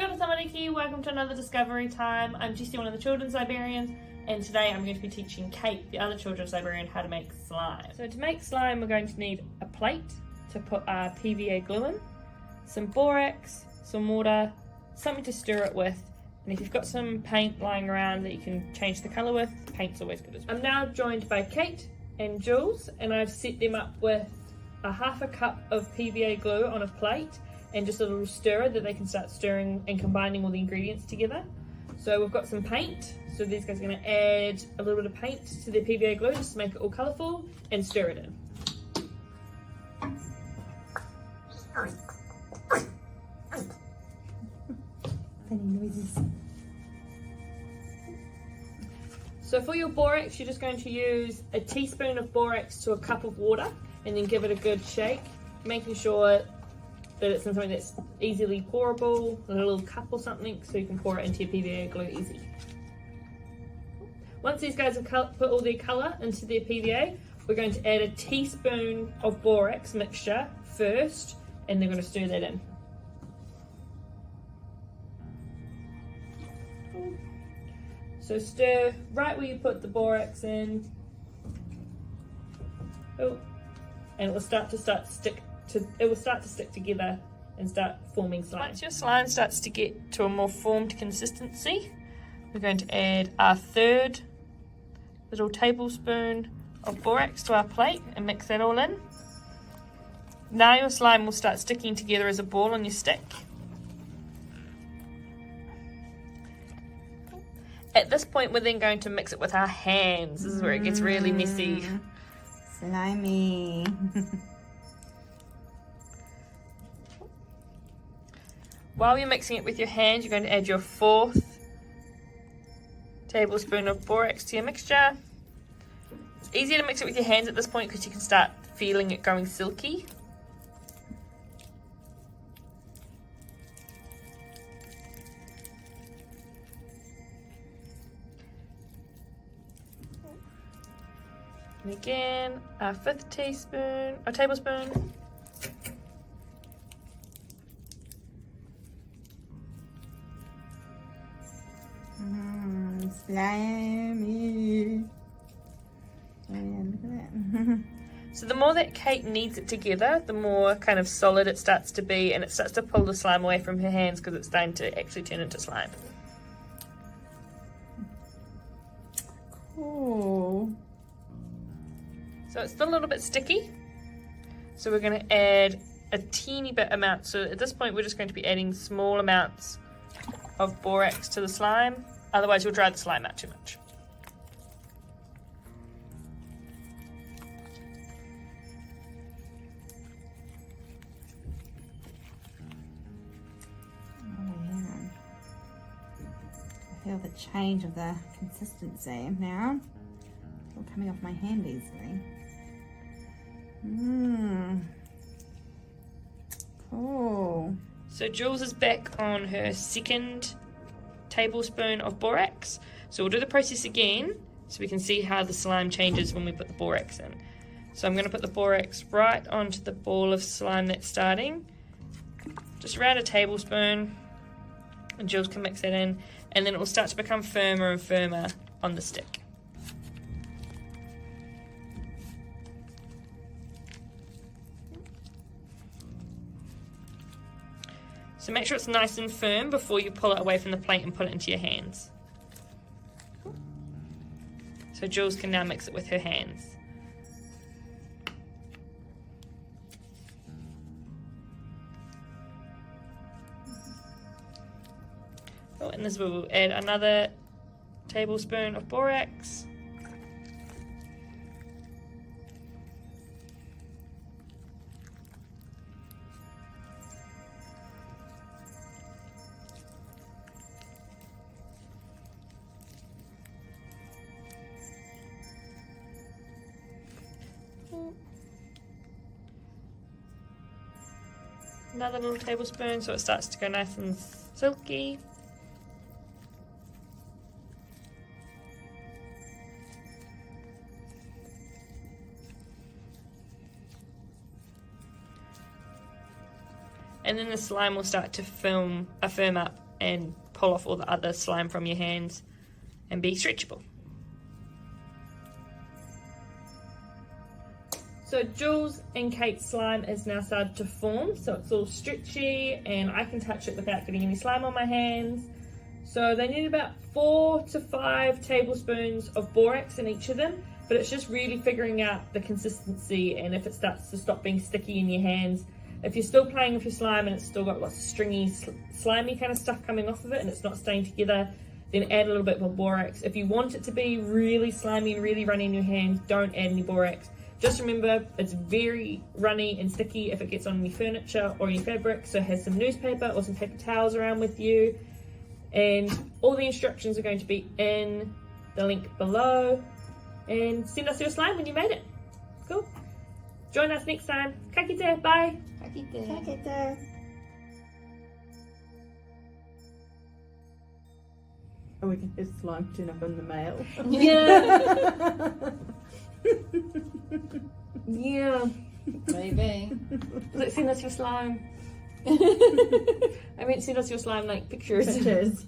Kia ora tamariki, welcome to another Discovery Time. I'm Jessie, one of the children's librarians, and today I'm going to be teaching Kate, the other children's librarian, how to make slime. So to make slime, we're going to need a plate to put our PVA glue in, some borax, some water, something to stir it with, and if you've got some paint lying around that you can change the colour with, paint's always good as well. I'm now joined by Kate and Jules, and I've set them up with a half a cup of PVA glue on a plate and just a little stirrer that they can start stirring and combining all the ingredients together. So we've got some paint, so these guys are going to add a little bit of paint to their PVA glue just to make it all colourful and stir it in. Funny noises. So for your borax, you're just going to use a teaspoon of borax to a cup of water and then give it a good shake, making sure that it's in something that's easily pourable, a little cup or something, so you can pour it into your PVA glue easy. Once these guys have put all their colour into their PVA, we're going to add a teaspoon of borax mixture first, and they're going to stir that in. So stir right where you put the borax in. Oh, and it will start to stick together and start forming slime. Once your slime starts to get to a more formed consistency, we're going to add our third little tablespoon of borax to our plate and mix that all in. Now your slime will start sticking together as a ball on your stick. At this point, we're then going to mix it with our hands. This is where it gets really messy. Slimy. While you're mixing it with your hands, you're going to add your fourth tablespoon of borax to your mixture. It's easier to mix it with your hands at this point because you can start feeling it going silky. And again, our fifth tablespoon. Slimy. Oh yeah, look at that. So the more that Kate kneads it together, the more kind of solid it starts to be, and it starts to pull the slime away from her hands because it's starting to actually turn into slime. Cool. So it's still a little bit sticky. So we're going to add a teeny bit amount. So at this point, we're just going to be adding small amounts of borax to the slime. Otherwise, you'll dry the slime out too much. Oh yeah. I feel the change of the consistency now. It's all coming off my hand easily. Cool. So Jules is back on her second tablespoon of borax. So we'll do the process again so we can see how the slime changes when we put the borax in. So I'm going to put the borax right onto the ball of slime that's starting. Just around a tablespoon. And Jules can mix that in. And then it will start to become firmer and firmer on the stick. So make sure it's nice and firm before you pull it away from the plate and put it into your hands. So Jules can now mix it with her hands. Oh, and this will add another tablespoon of borax. Another little tablespoon so it starts to go nice and silky. and then the slime will start to firm up and pull off all the other slime from your hands and be stretchable. So Jules and Kate's slime is now started to form, so it's all stretchy and I can touch it without getting any slime on my hands. So they need about 4 to 5 tablespoons of borax in each of them, but it's just really figuring out the consistency and if it starts to stop being sticky in your hands. If you're still playing with your slime and it's still got lots of stringy, slimy kind of stuff coming off of it and it's not staying together, then add a little bit more borax. If you want it to be really slimy and really runny in your hands, don't add any borax. Just remember, it's very runny and sticky if it gets on your furniture or your fabric, so have some newspaper or some paper towels around with you. And all the instructions are going to be in the link below. And send us your slime when you made it. Cool. Join us next time. Ka kite, bye. Ka kite. Oh, we can have slime turn up in the mail. Yeah. Yeah. Maybe. Let's send us your slime. I meant send us your slime like pictures. Pictures.